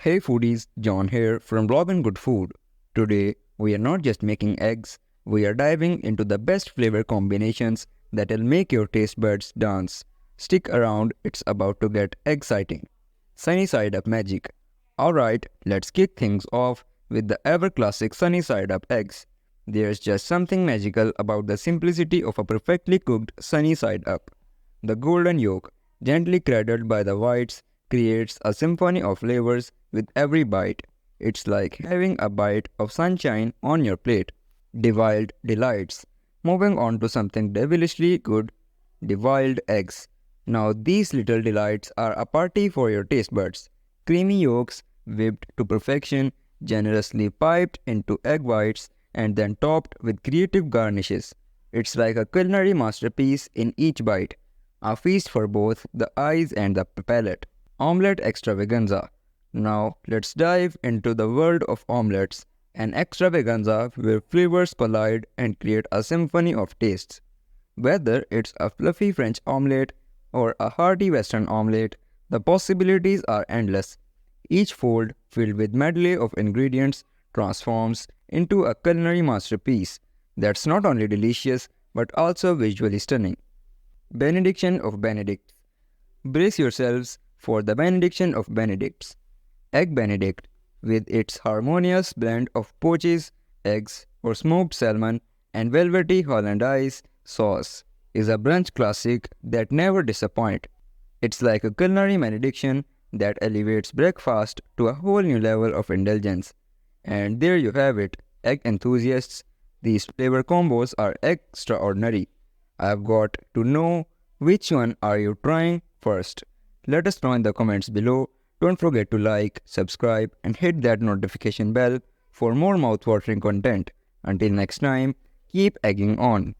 Hey foodies, John here from Blog and Good Food. Today, we are not just making eggs, we are diving into the best flavor combinations that'll make your taste buds dance. Stick around, it's about to get exciting. Sunny side up magic. Alright, let's kick things off with the ever classic sunny side up eggs. There's just something magical about the simplicity of a perfectly cooked sunny side up. The golden yolk, gently cradled by the whites, creates a symphony of flavors with every bite. It's like having a bite of sunshine on your plate. Deviled delights. Moving on to something devilishly good, deviled eggs. Now these little delights are a party for your taste buds. Creamy yolks, whipped to perfection, generously piped into egg whites, and then topped with creative garnishes. It's like a culinary masterpiece in each bite. A feast for both the eyes and the palate. Omelette extravaganza. Now let's dive into the world of omelettes, an extravaganza where flavors collide and create a symphony of tastes. Whether it's a fluffy French omelette or a hearty Western omelette, the possibilities are endless. Each fold, filled with medley of ingredients, transforms into a culinary masterpiece that's not only delicious but also visually stunning. Benediction of Benedicts. Brace yourselves for the benediction of Benedicts. Egg Benedict, with its harmonious blend of poached eggs or smoked salmon and velvety hollandaise sauce, is a brunch classic that never disappoints. It's like a culinary benediction that elevates breakfast to a whole new level of indulgence. And there you have it, egg enthusiasts. These flavor combos are extraordinary. I've got to know which one are you trying first. Let us know in the comments below. Don't forget to like, subscribe and hit that notification bell for more mouth-watering content. Until next time, keep egging on.